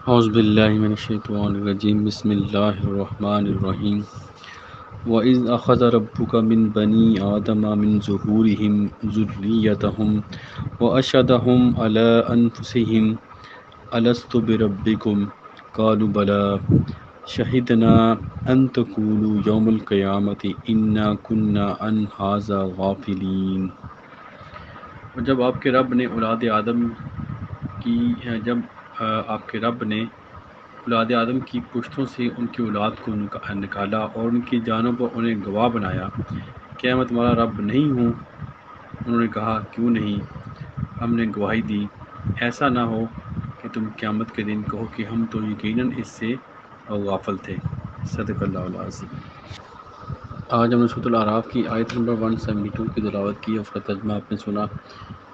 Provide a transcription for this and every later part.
اعوذ باللہ من الشیطان الرجیم بسم اللہ الرحمن الرحیم وَإِذْ أَخَذَ رَبُّكَ مِنْ بَنِي آدَمَ مِنْ ظُهُورِهِمْ ذُرِّيَّتَهُمْ وَأَشْهَدَهُمْ عَلَىٰ أَنفُسِهِمْ أَلَسْتُ بِرَبِّكُمْ قَالُوا بَلَىٰ شَهِدْنَا أَن تَقُولُوا يَوْمَ الْقِيَامَةِ إِنَّا كُنَّا عَنْ هَٰذَا غَافِلِينَ۔ اور جب آپ کے رب نے اولاد آدم کی آپ کے رب نے اولاد آدم کی پشتوں سے ان کی اولاد کو نکالا اور ان کی جانوں پر انہیں گواہ بنایا، کیا میں تمہارا رب نہیں ہوں؟ انہوں نے کہا، کیوں نہیں؟ ہم نے گواہی دی، ایسا نہ ہو کہ تم قیامت کے دن کہو کہ ہم تو یقیناً اس سے غافل تھے۔ صدق اللہ العظیم۔ آج ہم نے سورۃ الاعراف کی آیت نمبر 172 کی تلاوت کی، اس کا ترجمہ آپ نے سنا۔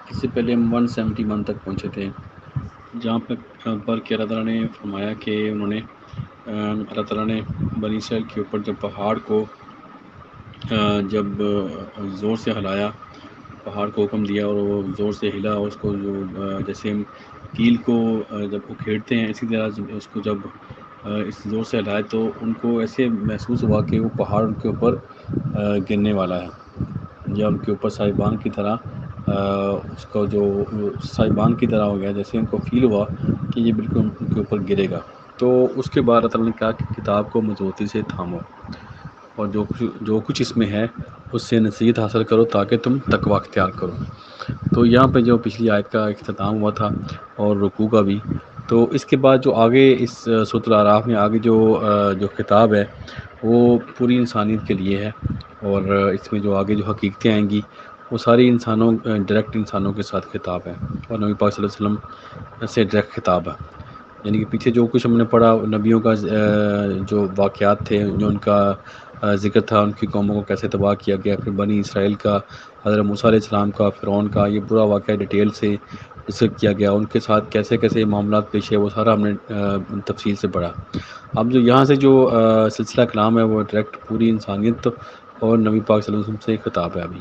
اس سے پہلے ہم 171 تک پہنچے تھے، جہاں پر کہ اللہ تعالیٰ نے فرمایا کہ اللہ تعالیٰ نے بنی اسرائیل کے اوپر جب پہاڑ کو جب زور سے ہلایا، پہاڑ کو حکم دیا اور وہ زور سے ہلا، اور اس کو جو جیسے ہم کیل کو جب اکھیڑتے ہیں، اسی طرح اس کو جب اس زور سے ہلایا تو ان کو ایسے محسوس ہوا کہ وہ پہاڑ ان کے اوپر گرنے والا ہے، یا ان کے اوپر سائبان کی طرح اس کا جو سائبان کی طرح ہو گیا، جیسے ان کو فیل ہوا کہ یہ بالکل ان کے اوپر گرے گا۔ تو اس کے بعد اللہ تعالیٰ نے کہا کہ کتاب کو مضبوطی سے تھامو اور جو کچھ اس میں ہے اس سے نصیحت حاصل کرو تاکہ تم تقوی اختیار کرو۔ تو یہاں پہ جو پچھلی آیت کا اختتام ہوا تھا اور رکوع کا بھی، تو اس کے بعد جو آگے اس سورۃ الاعراف میں آگے جو خطاب ہے وہ پوری انسانیت کے لیے ہے، اور اس میں جو آگے جو حقیقتیں آئیں گی وہ ساری انسانوں ڈائریکٹ انسانوں کے ساتھ خطاب ہے، اور نبی پاک صلی اللہ علیہ وسلم سے ڈائریکٹ خطاب ہے۔ یعنی کہ پیچھے جو کچھ ہم نے پڑھا، نبیوں کا جو واقعات تھے، جو ان کا ذکر تھا، ان کی قوموں کو کیسے تباہ کیا گیا، پھر بنی اسرائیل کا، حضرت موسیٰ علیہ السلام کا، فرعون کا، یہ پورا واقعہ ڈیٹیل سے ذکر کیا گیا، ان کے ساتھ کیسے کیسے معاملات پیش ہے وہ سارا ہم نے تفصیل سے پڑھا۔ اب جو یہاں سے جو سلسلہ کلام ہے وہ ڈائریکٹ پوری انسانیت اور نبی پاک صلی اللہ علیہ وسلم سے خطاب ہے ابھی۔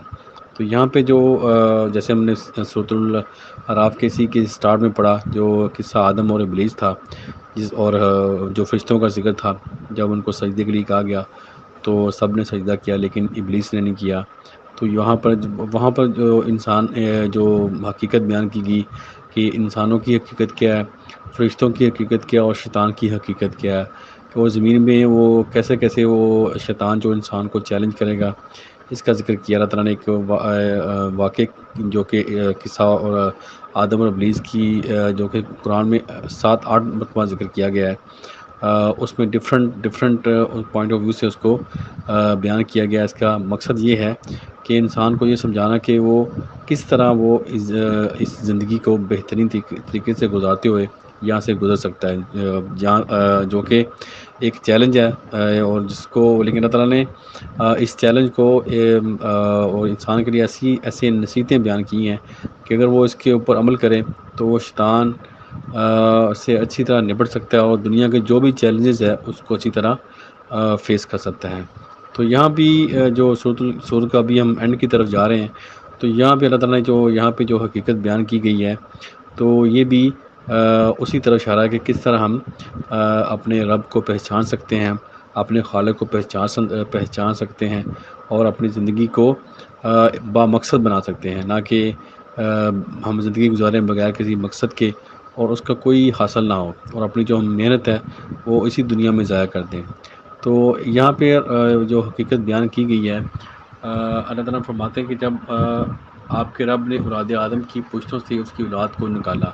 تو یہاں پہ جو جیسے ہم نے سورۃ الاعراف کے کے سٹارٹ میں پڑھا، جو قصہ آدم اور ابلیس تھا، اور جو فرشتوں کا ذکر تھا، جب ان کو سجدے کے لیے کہا گیا تو سب نے سجدہ کیا لیکن ابلیس نے نہیں کیا۔ تو وہاں پر جو انسان جو حقیقت بیان کی گئی کہ انسانوں کی حقیقت کیا ہے، فرشتوں کی حقیقت کیا، اور شیطان کی حقیقت کیا ہے، کہ وہ زمین میں وہ کیسے کیسے وہ شیطان جو انسان کو چیلنج کرے گا، اس کا ذکر کیا اللہ تعالیٰ نے۔ ایک واقع جو کہ قصہ اور آدم اور ابلیس کی جو کہ قرآن میں 7-8 مرتبہ ذکر کیا گیا ہے، اس میں ڈفرینٹ پوائنٹ آف ویو سے اس کو بیان کیا گیا۔ اس کا مقصد یہ ہے کہ انسان کو یہ سمجھانا کہ وہ کس طرح وہ اس زندگی کو بہترین طریقے سے گزارتے ہوئے یہاں سے گزر سکتا ہے، جہاں جو کہ ایک چیلنج ہے، اور جس کو لیکن اللہ تعالیٰ نے اس چیلنج کو اور انسان کے لیے ایسی نصیحتیں بیان کی ہیں کہ اگر وہ اس کے اوپر عمل کرے تو وہ شیطان سے اچھی طرح نپٹ سکتا ہے، اور دنیا کے جو بھی چیلنجز ہے اس کو اچھی طرح فیس کر سکتا ہے۔ تو یہاں بھی جو سورۃ کا بھی ہم اینڈ کی طرف جا رہے ہیں، تو یہاں پہ اللہ تعالیٰ نے جو یہاں پہ جو حقیقت بیان کی گئی ہے، تو یہ بھی اسی طرح اشارہ ہے کہ کس طرح ہم اپنے رب کو پہچان سکتے ہیں، اپنے خالق کو پہچان سکتے ہیں، اور اپنی زندگی کو با مقصد بنا سکتے ہیں، نہ کہ ہم زندگی گزاریں بغیر کسی مقصد کے اور اس کا کوئی حاصل نہ ہو، اور اپنی جو محنت ہے وہ اسی دنیا میں ضائع کر دیں۔ تو یہاں پہ جو حقیقت بیان کی گئی ہے، اللہ تعالیٰ فرماتے ہیں کہ جب آپ کے رب نے اولاد آدم کی پشتوں سے اس کی اولاد کو نکالا،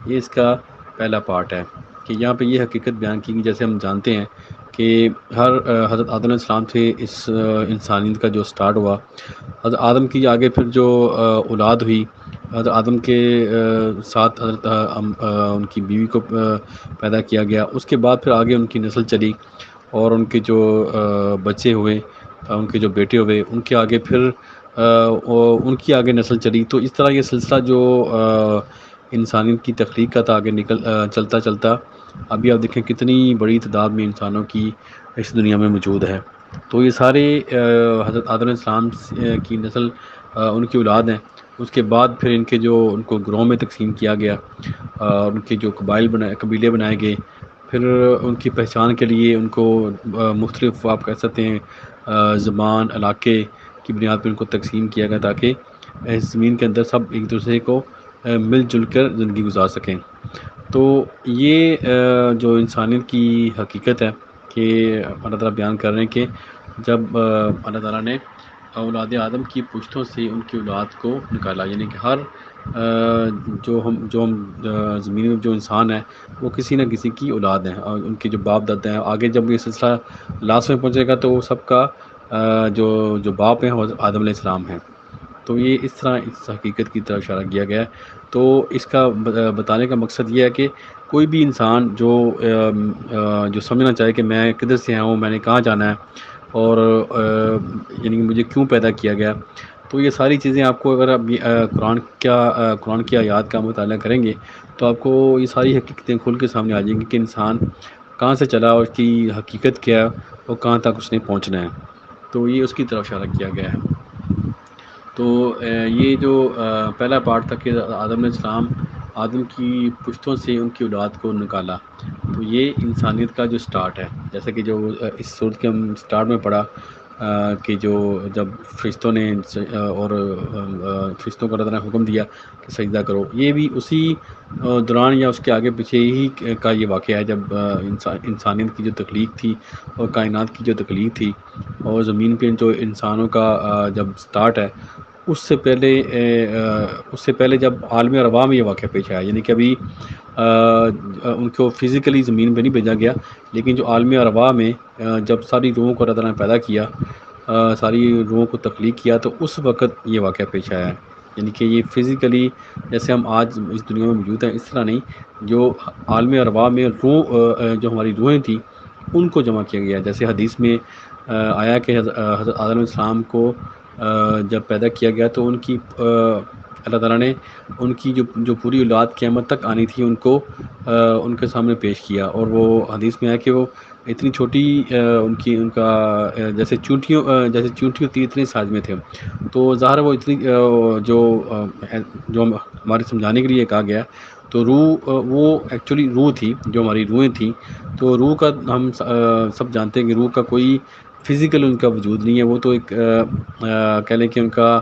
یہ اس کا پہلا پارٹ ہے کہ یہاں پہ یہ حقیقت بیان کی گئی۔ جیسے ہم جانتے ہیں کہ حضرت آدم علیہ السلام سے اس انسانیت کا جو سٹارٹ ہوا، حضرت آدم کی آگے پھر جو اولاد ہوئی، حضرت آدم کے ساتھ حضرت ان کی بیوی کو پیدا کیا گیا، اس کے بعد پھر آگے ان کی نسل چلی، اور ان کے جو بچے ہوئے، ان کے جو بیٹے ہوئے، ان کے آگے پھر ان کی آگے نسل چلی۔ تو اس طرح یہ سلسلہ جو انسانیت کی تخلیق کا تھا آگے چلتا چلتا ابھی آپ دیکھیں کتنی بڑی تعداد میں انسانوں کی اس دنیا میں موجود ہے۔ تو یہ سارے حضرت آدم علیہ السلام کی نسل ان کی اولاد ہیں۔ اس کے بعد پھر ان کو گروہ میں تقسیم کیا گیا، ان کے جو قبیلے بنائے گئے، پھر ان کی پہچان کے لیے ان کو مختلف آپ کہہ سکتے ہیں زبان علاقے کی بنیاد پر ان کو تقسیم کیا گیا تاکہ اس زمین کے اندر سب ایک دوسرے کو مل جل کر زندگی گزار سکیں۔ تو یہ جو انسانیت کی حقیقت ہے کہ اللہ تعالیٰ بیان کر رہے ہیں کہ جب اللہ تعالیٰ نے اولاد آدم کی پشتوں سے ان کی اولاد کو نکالا، یعنی کہ ہر جو ہم زمین میں جو انسان ہے وہ کسی نہ کسی کی اولاد ہیں، اور ان کے جو باپ دادا ہیں آگے جب یہ سلسلہ لاسٹ میں پہنچے گا تو وہ سب کا جو باپ ہیں وہ آدم علیہ السلام ہیں۔ تو یہ اس طرح اس حقیقت کی طرف اشارہ کیا گیا ہے۔ تو اس کا بتانے کا مقصد یہ ہے کہ کوئی بھی انسان جو سمجھنا چاہے کہ میں کدھر سے آیا ہوں، میں نے کہاں جانا ہے، اور یعنی کہ مجھے کیوں پیدا کیا گیا، تو یہ ساری چیزیں آپ کو اگر آپ قرآن کی آیات کا مطالعہ کریں گے تو آپ کو یہ ساری حقیقتیں کھل کے سامنے آ جائیں گی کہ انسان کہاں سے چلا اور اس کی حقیقت کیا ہے اور کہاں تک اس نے پہنچنا ہے۔ تو یہ اس کی طرف اشارہ کیا گیا ہے۔ تو یہ جو پہلا پارٹ تھا کہ آدم علیہ السلام آدم کی پشتوں سے ان کی اولاد کو نکالا، تو یہ انسانیت کا جو سٹارٹ ہے، جیسا کہ جو اس صورت کے ہم سٹارٹ میں پڑھا کہ جو جب فرشتوں نے اور فرشتوں کو اللہ تعالیٰ نے حکم دیا کہ سجدہ کرو، یہ بھی اسی دوران یا اس کے آگے پیچھے ہی کا یہ واقعہ ہے جب انسانیت کی جو تخلیق تھی اور کائنات کی جو تخلیق تھی اور زمین پہ جو انسانوں کا جب سٹارٹ ہے، اس سے پہلے جب عالم ارواح میں یہ واقعہ پیش آیا، یعنی کہ ابھی ان کو فزیکلی زمین پہ نہیں بھیجا گیا، لیکن جو عالم ارواح میں جب ساری روحوں کو اللہ تعالیٰ نے پیدا کیا، ساری روحوں کو تخلیق کیا، تو اس وقت یہ واقعہ پیش آیا ہے۔ یعنی کہ یہ فزیکلی جیسے ہم آج اس دنیا میں موجود ہیں اس طرح نہیں، جو عالم ارواح میں جو ہماری روحیں تھیں ان کو جمع کیا گیا، جیسے حدیث میں آیا کہ حضرت آدم علیہ السلام کو جب پیدا کیا گیا تو ان کی اللہ تعالیٰ نے ان کی جو پوری اولاد قیامت تک آنی تھی ان کو ان کے سامنے پیش کیا، اور وہ حدیث میں ہے کہ وہ اتنی چھوٹی ان کا جیسے چونٹی ہوتی اتنے سائز میں تھے۔ تو ظاہر ہے وہ اتنی جو ہمارے سمجھانے کے لیے کہا گیا، تو روح وہ ایکچولی روح تھی، جو ہماری روحیں تھیں، تو روح کا ہم سب جانتے ہیں کہ روح کا کوئی فزیکل ان کا وجود نہیں ہے، وہ تو ایک کہہ لیں کہ ان کا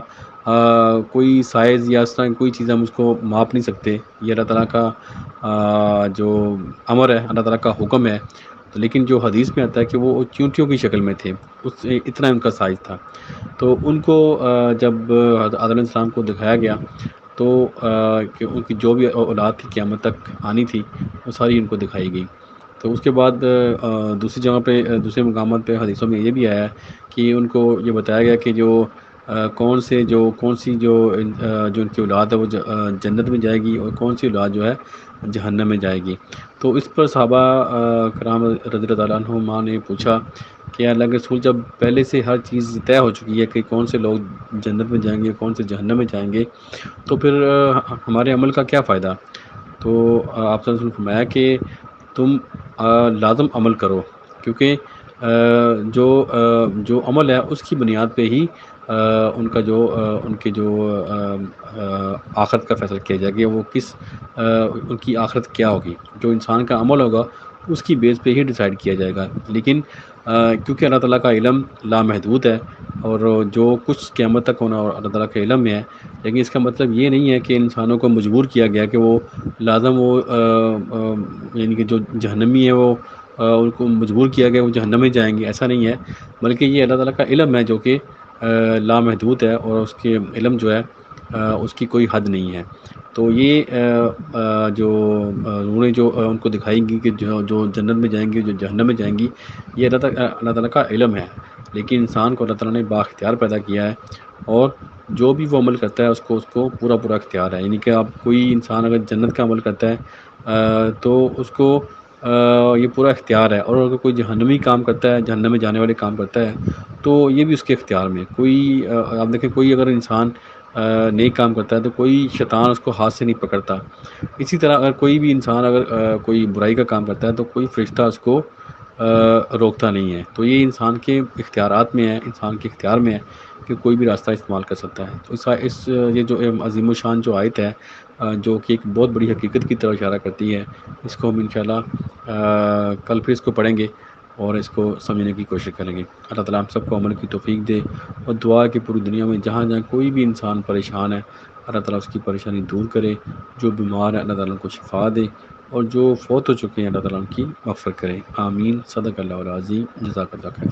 کوئی سائز یا اس طرح کوئی چیز ہم اس کو ماپ نہیں سکتے، یہ اللہ تعالیٰ کا جو امر ہے، اللہ تعالیٰ کا حکم ہے۔ تو لیکن جو حدیث میں آتا ہے کہ وہ چونٹیوں کی شکل میں تھے، اتنا ان کا سائز تھا۔ تو ان کو جب آدم علیہ السلام کو دکھایا گیا تو کہ ان کی جو بھی اولاد تھی قیامت تک آنی تھی وہ ساری ان کو دکھائی گئی۔ تو اس کے بعد دوسری جگہ پہ دوسرے مقامات پہ حدیثوں میں یہ بھی آیا ہے کہ ان کو یہ بتایا گیا کہ کون سی جو ان کی اولاد ہے وہ جنت میں جائے گی اور کون سی اولاد جو ہے جہنم میں جائے گی۔ تو اس پر صحابہ کرام رضی اللہ تعالیٰ عنہم نے پوچھا کہ اللہ کے رسول، جب پہلے سے ہر چیز طے ہو چکی ہے کہ کون سے لوگ جنت میں جائیں گے کون سے جہنم میں جائیں گے، تو پھر ہمارے عمل کا کیا فائدہ؟ تو آپ صلی اللہ علیہ وسلم نے فرمایا کہ تم لازم عمل کرو، کیونکہ جو عمل ہے اس کی بنیاد پہ ہی ان کے جو آخرت کا فیصلہ کیا جائے گا، وہ ان کی آخرت کیا ہوگی، جو انسان کا عمل ہوگا اس کی بیس پہ ہی ڈیسائیڈ کیا جائے گا۔ لیکن کیونکہ اللہ تعالیٰ کا علم لامحدود ہے اور جو کچھ قیامت تک ہونا اور اللہ تعالیٰ کے علم میں ہے، لیکن اس کا مطلب یہ نہیں ہے کہ انسانوں کو مجبور کیا گیا کہ وہ لازم یعنی کہ جو جہنمی ہے وہ ان کو مجبور کیا گیا وہ جہنم میں جائیں گے، ایسا نہیں ہے، بلکہ یہ اللہ تعالیٰ کا علم ہے جو کہ لامحدود ہے، اور اس کے علم جو ہے اس کی کوئی حد نہیں ہے۔ تو یہ جو روحیں جو ان کو دکھائیں گی کہ جو جنت میں جائیں گی جو جہنم میں جائیں گی، یہ اللہ تعالیٰ کا علم ہے، لیکن انسان کو اللہ تعالیٰ نے بااختیار پیدا کیا ہے، اور جو بھی وہ عمل کرتا ہے اس کو پورا اختیار ہے۔ یعنی کہ اب کوئی انسان اگر جنت کا عمل کرتا ہے تو اس کو یہ پورا اختیار ہے، اور اگر کوئی جہنمی کام کرتا ہے، جہنم میں جانے والے کام کرتا ہے، تو یہ بھی اس کے اختیار میں۔ کوئی آپ دیکھیں کوئی اگر انسان نیک کام کرتا ہے تو کوئی شیطان اس کو ہاتھ سے نہیں پکڑتا، اسی طرح اگر کوئی بھی انسان اگر کوئی برائی کا کام کرتا ہے تو کوئی فرشتہ اس کو روکتا نہیں ہے۔ تو یہ انسان کے اختیارات میں ہے، انسان کے اختیار میں ہے کہ کوئی بھی راستہ استعمال کر سکتا ہے۔ تو یہ جو عظیم الشان جو آیت ہے جو کہ ایک بہت بڑی حقیقت کی طرف اشارہ کرتی ہے، اس کو ہم انشاءاللہ کل پھر اس کو پڑھیں گے اور اس کو سمجھنے کی کوشش کریں گے۔ اللہ تعالیٰ ہم سب کو عمل کی توفیق دے، اور دعا کہ پوری دنیا میں جہاں جہاں کوئی بھی انسان پریشان ہے، اللہ تعالیٰ اس کی پریشانی دور کرے، جو بیمار ہے اللہ تعالیٰ ان کو شفا دے، اور جو فوت ہو چکے ہیں اللہ تعالیٰ ان کی مغفرت کرے۔ آمین۔ صدق اللہ العظیم۔ جزاک اللہ خیر۔